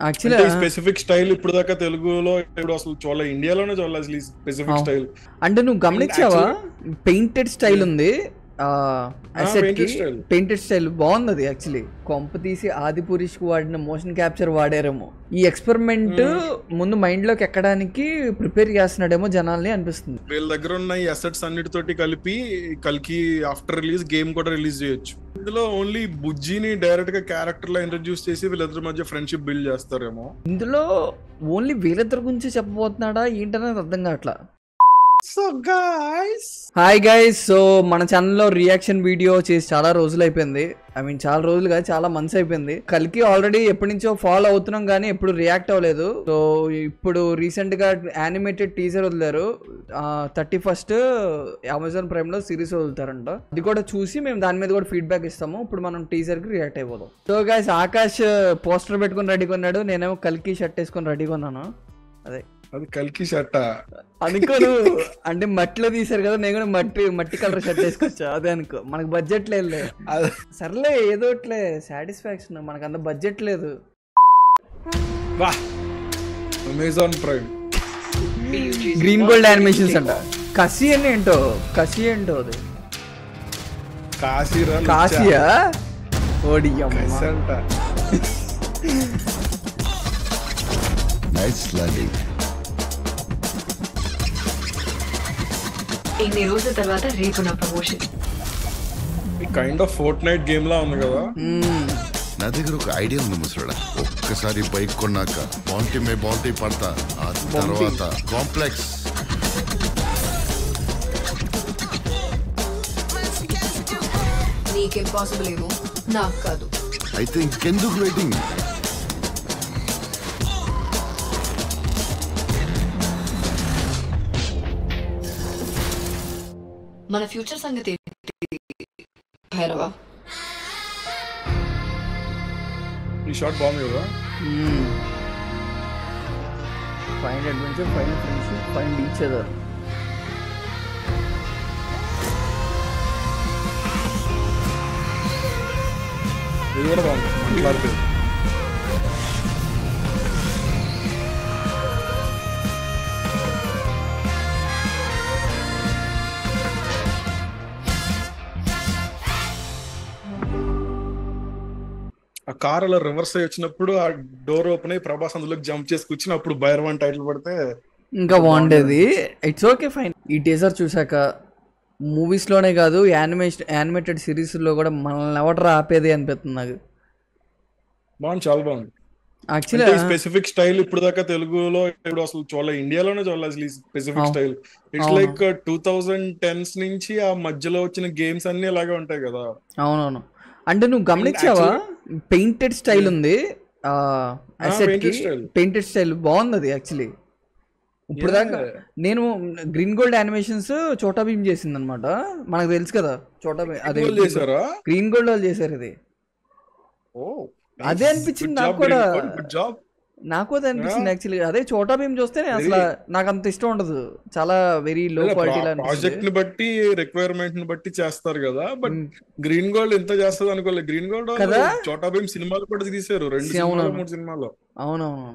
Actually అంటే ఈ specific style ఇప్పుడు దాకా తెలుగులో ఇప్పుడు అసలు చూడలే, ఇండియాలోనే చూడలే అసలు ఈ స్పెసిఫిక్ స్టైల్. అంటే నువ్వు గమనించావా, పెయింటెడ్ స్టైల్ ఉంది అసెట్ కి, పెయింటెడ్ స్టైల్ బాగుంది అది. యాక్చువల్లీ కొంప తీసి ఆదిపురుష్ కు వాడిన మోషన్ క్యాప్చర్ వాడారేమో, ఈ ఎక్స్పెరిమెంట్ ముందు మైండ్ లోకి ఎక్కడానికి ప్రిపేర్ చేస్తున్నాడేమో జనాల్ని అనిపిస్తుంది. వీళ్ళ దగ్గర ఉన్న ఈ అసెట్స్ అన్నిటితోటి కలిపి కల్కి ఆఫ్టర్ రిలీజ్ గేమ్ కూడా రిలీజ్ చేయొచ్చు. ఇందులో ఓన్లీ బుజ్జిని డైరెక్ట్ గా క్యారెక్టర్ లా ఇంట్రడ్యూస్ చేసి వీళ్ళిద్దరి మధ్య ఫ్రెండ్షిప్ బిల్డ్ చేస్తారేమో. ఇందులో ఓన్లీ వీళ్ళిద్దరి గురించి చెప్పబోతున్నాడా ఏంటనేది అర్థం కావట్లా. So guys, hi guys, so మన ఛానల్లో రియాక్షన్ వీడియో చేసి చాలా రోజులు అయిపోయింది. చాలా రోజులు కాదు, చాలా మంత్స్ అయిపోయింది. కల్కి ఆల్రెడీ ఎప్పటి నుంచో ఫాలో అవుతున్నాం కానీ ఎప్పుడు రియాక్ట్ అవ్వలేదు. సో ఇప్పుడు రీసెంట్ గా యానిమేటెడ్ టీజర్ వదిలారు. 31st అమెజాన్ ప్రైమ్ లో సిరీస్ వదులుతారంట. అది కూడా చూసి మేము దాని మీద కూడా ఫీడ్బ్యాక్ ఇస్తాము. ఇప్పుడు మనం టీజర్ కి రియాక్ట్ అయిపోదాం. సో గైస్, ఆకాష్ పోస్టర్ పెట్టుకుని రెడీగా ఉన్నాడు, నేనేమో కల్కి షర్ట్ వేసుకొని రెడీగా ఉన్నాను. అదే అది కల్కి షర్ట్ అనుకోను, అంటే మట్టిలో తీసారు కదా, నేను కూడా మట్టి కలర్ షర్ట్ వేసుకొచ్చా. అదే అనుకో, మనకు బడ్జెట్ లేదు. సర్లే ఏదో ఒకట్లే సాటిస్ఫాక్షన్, మనకు అంత బడ్జెట్ లేదు. Amazon prime green gold animations అంట. కసి అని ఏంటో, కసి ఏంటో అది. కాశీయా ఓడి అంట. ఇన్ని రోజుల తర్వాత రేపు నా promotion. Kind of Fortnite game లా ఉంది కదా. నా దగ్గర ఒక ఐడియా ఉంది ముసరాడా. ఒక్కసారి బైక్ కొన్నాక బాల్టీ పడతా, ఆ తర్వాత కాంప్లెక్స్. నీకు ఇంపాసిబుల్ ఏమో, నాకు కాదు. అయితే ఇంకెందుకు వెయిటింగ్? మన ఫ్యూచర్ సంగతి భైరవా. ఈ షాట్ బాగుంది కదా. Find adventure, find friendship, find each other. ఇది కూడా బాగుంది, మాట్లాడుతుంది. ఆ కార్ అలా రివర్స్ అయ్యి వచ్చినప్పుడు ఆ డోర్ ఓపెన్ అయ్యి ప్రభాస్ అందులోకి జంప్ చేసి కూర్చున్నప్పుడు భైరవన్ టైటిల్ పడితే ఇంకా బాగుండేది. It's okay, fine. ఈ టీజర్ చూసాక మూవీస్ లోనే కాదు, యానిమేటెడ్ సిరీస్ లో కూడా మనల్ని ఎవడరా ఆపేది అనిపిస్తుంది నాకు. బాగుంది, చాలా బాగుంది. యాక్చువల్లీ స్పెసిఫిక్ స్టైల్ ఇప్పుడు దాకా తెలుగులో ఇప్పుడు అసలు చూడలే, ఇండియాలోనే చూడలే అసలు ఈ specific style. It's like 2010s నుంచి ఆ మధ్యలో వచ్చిన గేమ్స్ అన్ని అలాగే ఉంటాయి కదా. అవునవును. అంటే నువ్వు గమనించావా, పెయింటెడ్ స్టైల్ ఉంది అసెట్ కి, పెయింటెడ్ స్టైల్ బాగుంది అది. యాక్చువల్లీ ఇప్పుడు దాకా నేను green gold animations Chhota Bheem చేసింది అనమాట, మనకు తెలుసు కదా. చోటా భీమ్ అదే గ్రీన్ గోల్డ్ వాళ్ళు చేశారు ఇది. అదే అనిపించింది నాకు కూడా, నాకు అదే అనిపించింది యాక్చువల్లీ. అదే చోటా భీమ్ చూస్తే అసలు నాకు అంత ఇష్టం ఉండదు, చాలా వెరీ లో క్వాలిటీ. ప్రాజెక్ట్ ని బట్టి రిక్వైర్మెంట్ ని బట్టి చేస్తారు కదా. బట్ గ్రీన్ గోల్డ్ ఎంత చేస్తుంది అనుకోలేదు. గ్రీన్ గోల్డ్ కదా, చోటా భీమ్ సినిమాలు కూడా తీసారు, 2-3 సినిమాలు. అవునవును,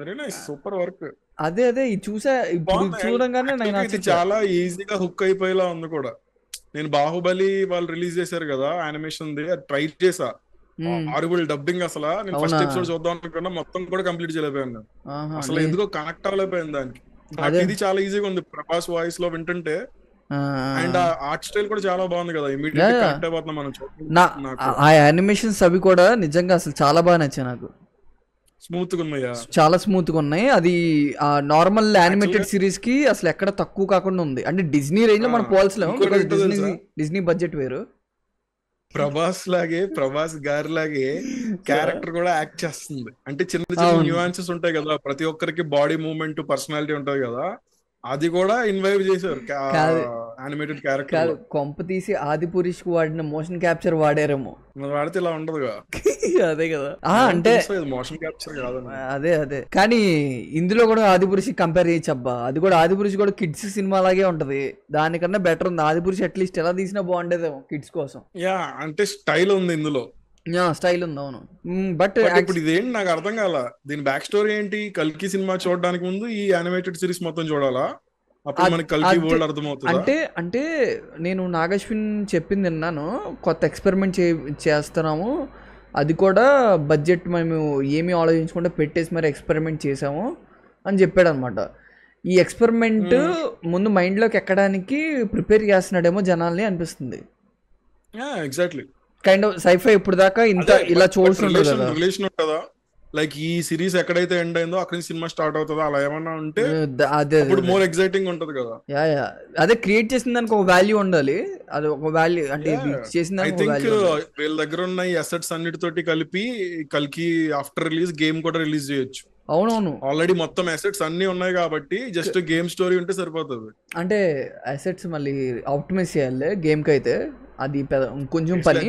వెరీ నైస్, సూపర్ వర్క్. అదే ఇది చూసా, ఇప్పుడు చూడంగానే ఇది చాలా ఈజీగా హుక్ అయిపోయేలా ఉంది కూడా. నేను బాహుబలి వాళ్ళు రిలీజ్ చేశారు కదా యానిమేషన్, ట్రై చేసా. హారబుల్ డబ్బింగ్ అసలు. నేను ఫస్ట్ ఎపిసోడ్ చూద్దాం అనుకున్నా, మొత్తం కూడా కంప్లీట్ చేయలేకపోయాను. అసలు ఎందుకో కనెక్ట్ అవ్వలేకపోయింది దానికి. ఇది చాలా ఈజీగా ఉంది ప్రభాస్ వాయిస్ లో వింటుంటే. అండ్ ఆర్ట్ స్టైల్ కూడా చాలా బాగుంది కదా, ఇమీడియట్ కనెక్ట్ అయిపోతున్నాం మనం. ఆ యానిమేషన్స్ అవి కూడా నిజంగా అసలు చాలా బాగా నచ్చాయి నాకు. స్మూత్ గా ఉన్నాయా, చాలా స్మూత్ గా ఉన్నాయి. అది నార్మల్ యానిమేటెడ్ సిరీస్ కి అసలు ఎక్కడ తక్కువ కాకుండా ఉంది. అంటే డిజ్నీ రేంజ్ లో మనం పోల్చలేము, డిజ్నీ బడ్జెట్ వేరు. ప్రభాస్ గారి లాగే క్యారెక్టర్ కూడా యాక్ట్ చేస్తుంది. అంటే చిన్న చిన్న న్యూయాన్సెస్ ఉంటాయి కదా, ప్రతి ఒక్కరికి బాడీ మూవ్మెంట్, పర్సనాలిటీ ఉంటది కదా, అది కూడా ఇన్వైవ్ చేశారు యానిమేటెడ్ క్యారెక్టర్. కొంప తీసి ఆదిపురుష్ కు వాడిన మోషన్ క్యాప్చర్ వాడారేమో, వాడితే ఇలా ఉండదుగా. అదే కదా, అంటే మోషన్ క్యాప్చర్ కాదు. అదే కానీ ఇందులో కూడా ఆదిపురుష్ కంపేర్ చేయొచ్చు అబ్బా. అది కూడా ఆదిపురుష్ కూడా కిడ్స్ సినిమా లాగే ఉంటది, దానికన్నా బెటర్ ఉంది. ఆదిపురుష్ అట్లీస్ట్ ఎలా తీసినా బాగుండేదేమో కిడ్స్ కోసం. యా, అంటే స్టైల్ ఉంది ఇందులో. స్టైల్ ఉంది అవును. బట్ బట్ ఇప్పుడు ఇదేంటి నాకు అర్థం కాల, దీని బ్యాక్ స్టోరీ ఏంటి? కల్కి సినిమా చూడడానికి ముందు ఈ యానిమేటెడ్ సిరీస్ మొత్తం చూడాలా? అప్పుడు మనకి కల్కి వరల్డ్ అర్థమవుతుంది. అంటే నేను నాగశ్విన్ చెప్పింది విన్నాను, కొత్త ఎక్స్పెరిమెంట్ చేస్తున్నాము, అది కూడా బడ్జెట్ మేము ఏమీ ఆలోచించకుండా పెట్టేసి మరి ఎక్స్పెరిమెంట్ చేసాము అని చెప్పాడు అనమాట. ఈ ఎక్స్పెరిమెంట్ ముందు మైండ్లోకి ఎక్కడానికి ప్రిపేర్ చేస్తున్నాడేమో జనాల్ని అనిపిస్తుంది. ఎగ్జాక్ట్లీ కైండ్ ఆఫ్ సైఫై ఇప్పుడు దాకా ఇంత ఇలా చూస్తుంటుంది కదా, రిలేషన్ ఉంటుందా? లైక్ ఈ సిరీస్ ఎక్కడైతే ఎండ్ అయిందో అక్కడ నుంచి సినిమా స్టార్ట్ అవుతుందా, అలా ఏమన్నా ఉంటే అదే ఇప్పుడు మోర్ ఎక్సైటింగ్ ఉంటది కదా. అదే క్రియేట్ చేసిన దానికి ఒక వాల్యూ ఉండాలి, అది ఒక వాల్యూ అంటే చేసిన ఐ థింక్ వీళ్ళ దగ్గర ఉన్న ఈ అసెట్స్ అన్నిటితోటి కలిపి కల్కి ఆఫ్టర్ రిలీజ్ గేమ్ కూడా రిలీజ్ చేయొచ్చు. అవునవును, ఆల్రెడీ మొత్తం అసెట్స్ అన్ని ఉన్నాయి కాబట్టి జస్ట్ గేమ్ స్టోరీ ఉంటే సరిపోతుంది. అంటే అసెట్స్ మళ్ళీ ఆప్టిమైజ్ చేయాలి గేమ్ కి అయితే, అది కొంచెం పని,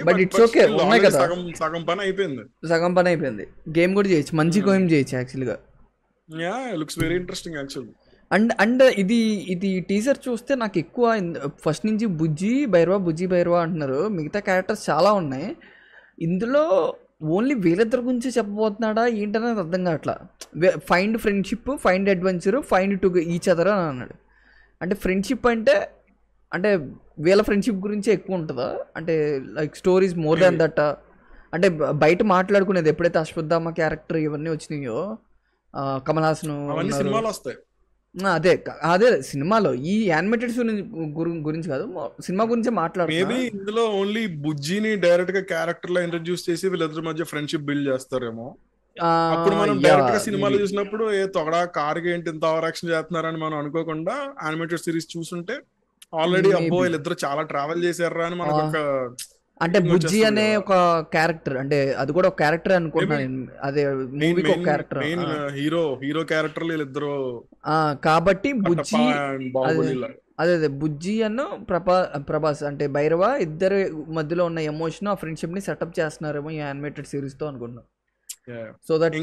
బట్ ఇట్స్ ఓకే, ఉన్నాయి కదా, సగం పని అయిపోయింది. గేమ్ కూడా చేయొచ్చు, మంచి గేమ్ చేయొచ్చు యాక్చువల్ గా. Looks very interesting actual. And ఇది టీజర్ చూస్తే నాకు ఎక్కువ ఫస్ట్ నుంచి బుజ్జి భైరవా అంటున్నారు, మిగతా క్యారెక్టర్స్ చాలా ఉన్నాయి ఇందులో, ఓన్లీ వీళ్ళిద్దరి గురించి చెప్పబోతున్నాడా ఏంటనేది అర్థం కావట్లా. Find friendship, find adventure, find to each other అని అన్నాడు. అంటే ఫ్రెండ్షిప్ అంటే వీళ్ళ ఫ్రెండ్షిప్ గురించే ఎక్కువ ఉంటుందా, అంటే like stories more than that, అంటే బయట మాట్లాడుకునేది ఎప్పుడైతే అశ్వత్థామ క్యారెక్టర్ ఇవన్నీ వచ్చినాయో, కమల్ హాసన్ సినిమాలు వస్తాయి, అదే సినిమాలో ఈ యానిమేటెడ్ గురించి కాదు, సినిమా గురించి మాట్లాడుతున్నా. మేబీ ఇందులో ఓన్లీ బుజ్జిని డైరెక్ట్ గా క్యారెక్టర్ లో ఇంట్రడ్యూస్ చేసి వీళ్ళిద్దరి మధ్య ఫ్రెండ్షిప్ బిల్డ్ చేస్తారేమో. అప్పుడు మనం డైరెక్ట్ గా సినిమాలో చూసినప్పుడు తొగడా కారుకి ఏంటి ఇంత ఓవర్ యాక్షన్ చేస్తున్నారని మనం అనుకోకుండా యానిమేటెడ్ సిరీస్ చూసుంటే ఆల్రెడీ అబ్బో వీళ్ళిద్దరు చాలా ట్రావెల్ చేశారా అని మనకు ఒక, అంటే బుజ్జి అనే ఒక క్యారెక్టర్, అంటే అది కూడా ఒక క్యారెక్టర్ అనుకుంటున్నాను, అదే మూవీకి ఒక క్యారెక్టర్, హీరో క్యారెక్టర్ వీళ్ళిద్దరు కాబట్టి బుజ్జి, అదే బుజ్జి అన్న ప్రభాస్ అంటే భైరవ ఇద్దరు మధ్యలో ఉన్న ఎమోషన్, ఆ ఫ్రెండ్షిప్ ని సెటప్ చేస్తున్నారేమో ఈ యానిమేటెడ్ సిరీస్ తో అనుకున్నా. సో దట్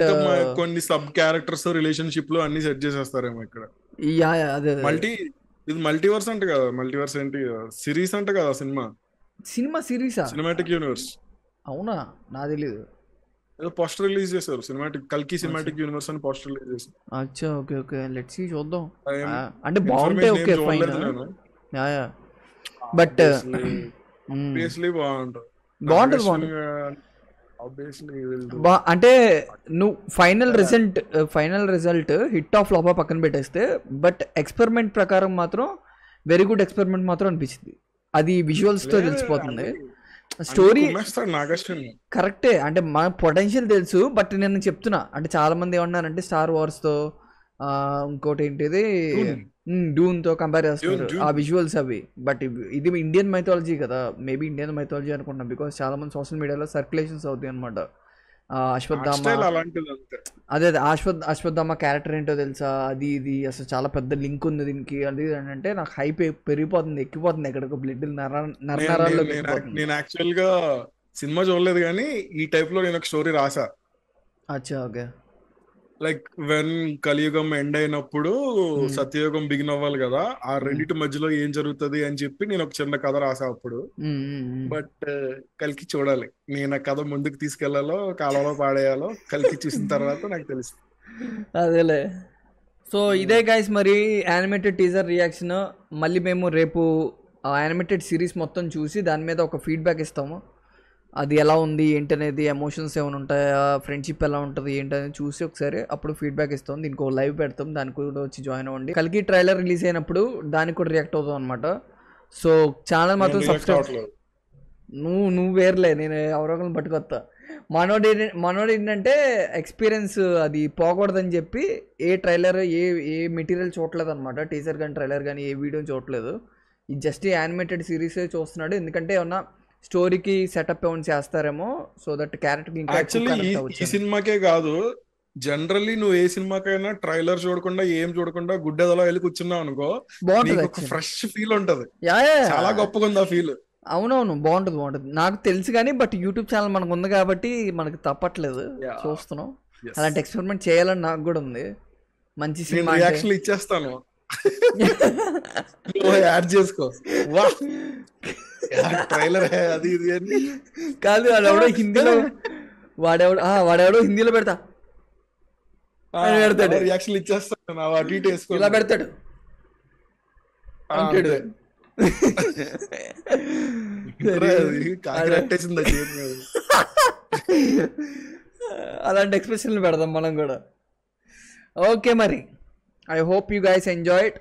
కొన్ని సబ్ క్యారెక్టర్స్ రిలేషన్షిప్ లో అన్ని సెట్ చేసేస్తారేమో ఇక్కడ. అదే ఇది మల్టీవర్స్ అంట కదా, మల్టీవర్స్ ఏంటి సిరీస్ అంట కదా, సినిమా సిరీసా, సినిమాటిక్ యూనివర్స్. అవునా, నాకు తెలీదు. ఏదో పోస్టర్ రిలీజ్ చేశారు, కల్కి సినిమాటిక్ యూనివర్స్ అని పోస్టర్ రిలీజ్ చేశారు. అచ్చా, ఓకే ఓకే, లెట్స్ సీ, చూద్దాం. అంటే బాగుంటే ఓకే ఫైన్, బట్ ఆబ్వియస్లీ బాగుంటుంది. అంటే నువ్వు final result hit of flop పక్కన పెట్టేస్తే, బట్ ఎక్స్పెరిమెంట్ ప్రకారం మాత్రం వెరీ గుడ్ ఎక్స్పెరిమెంట్ మాత్రం అనిపించింది. అది విజువల్స్ తో తెలిసిపోతుంది. స్టోరీ కరెక్టే, అంటే మన పొటెన్షియల్ తెలుసు, బట్ నేను చెప్తున్నా, అంటే చాలా మంది ఏమన్నారంటే స్టార్ వార్స్ తో ఇంకోటి ఏంటిది డూన్ తో కంపేర్ చేస్తున్నారు ఆ విజువల్స్ అవి, బట్ ఇది ఇండియన్ మైథాలజీ కదా, మేబీ ఇండియన్ మైథాలజీ అనుకుంటున్నా, బికాస్ చాలా మంది సోషల్ మీడియాలో సర్క్యులేషన్స్ అవుతాయి అనమాట. అశ్వత్థామ, అదే అశ్వత్థామ క్యారెక్టర్ ఏంటో తెలుసా, అది ఇది అసలు చాలా పెద్ద లింక్ ఉంది దీనికి, అది అంటే నాకు హైప్ పెరిగిపోతుంది, ఎక్కిపోతుంది, ఎక్కడికి బ్లడ్ నరాల్లో. నేను యాక్చువల్ గా సినిమా చూడలేదు కానీ ఈ టైప్ లో నేను ఒక స్టోరీ రాసా. అచ్చా, ఓకే. లైక్ వెన్ కలియుగం ఎండ్ అయినప్పుడు సత్యయుగం బిగిన్ అవ్వాలి కదా, ఆ రెండింటి మధ్యలో ఏం జరుగుతుంది అని చెప్పి నేను ఒక చిన్న కథ రాసా అప్పుడు. బట్ కల్కి చూడాలి, నేను ఆ కథ ముందుకు తీసుకెళ్లాలో కాలంలో పాడేయాలో కల్కి చూసిన తర్వాత నాకు తెలుసు. అదేలే. సో ఇదే గైస్ మరి యానిమేటెడ్ టీజర్ రియాక్షన్. మళ్ళీ మేము రేపు యానిమేటెడ్ సిరీస్ మొత్తం చూసి దాని మీద ఒక ఫీడ్బ్యాక్ ఇస్తాము, అది ఎలా ఉంది ఏంటనేది, ఎమోషన్స్ ఏమైనా ఉంటాయా, ఫ్రెండ్షిప్ ఎలా ఉంటుంది ఏంటనేది చూసి ఒకసారి అప్పుడు ఫీడ్బ్యాక్ ఇస్తాం. దీనికి ఒక లైవ్ పెడతాం, దానికి కూడా వచ్చి జాయిన్ అవ్వండి. కల్కి ట్రైలర్ రిలీజ్ అయినప్పుడు దానికి కూడా రియాక్ట్ అవుతాం అనమాట. సో ఛానల్ మాత్రం సబ్స్క్రైబ్. నువ్వు వేర్లే, నేను ఎవరొకరిని పట్టుకొస్తా. మనోడు ఏంటంటే ఎక్స్పీరియన్స్ అది పోకూడదని చెప్పి ఏ ట్రైలర్ ఏ మెటీరియల్ చూడలేదు అనమాట, టీజర్ కానీ ట్రైలర్ కానీ ఏ వీడియో చూడలేదు, ఇది జస్ట్ యానిమేటెడ్ సిరీసే చూస్తున్నాడు. ఎందుకంటే ఏమన్నా స్టోరీకి సెటప్ ఏమైనా చేస్తారేమో, సో దట్ క్యారెక్టర్. యాక్చువల్లీ ఈ సినిమాకే కాదు, జనరల్లీ నువ్వు ఏ సినిమాకైనా ట్రైలర్ చూడకుండా ఏం చూడకుండా గుడ్డెదలో వెళ్ళి కూర్చున్నావు అనుకో, బాగుంటుంది, ఫ్రెష్ ఫీల్ ఉంటది, చాలా గొప్పగా ఉంది ఆ ఫీల్. అవునవును, బాగుంటుంది. నాకు తెలుసు కానీ, బట్ యూట్యూబ్ ఛానల్ మనకు ఉంది కాబట్టి మనకు తప్పట్లేదు, చూస్తున్నాం. అలాంటి ఎక్స్పెరిమెంట్ చేయాలని నాకు కూడా ఉంది. మంచి సినిమా రియాక్షన్ ఇచ్చేస్తాను, యాడ్ చేసుకో. ట్రైలర్ అది ఇది అని కాదు వాడెవడో హిందీలో వాడెవడో హిందీలో పెడతా అని పెడతాడు, రియాక్షన్ ఇచ్చేస్తాను అటు ఇటు వేసుకో ఇలా పెడతాడు అంటాడు. అలాంటి ఎక్స్ప్రెషన్లు పెడదాం మనం కూడా. ఓకే మరి I hope you guys enjoyed.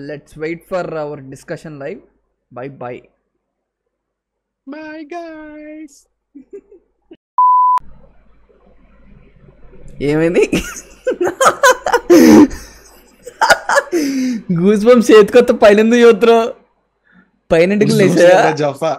Let's wait for our discussion live. Bye bye. Bye guys. ఏమైంది? గూస్ బంప్స్ చేతికొత్త పైన ఎందుకు చూద్దరు? పైన లేచా జఫా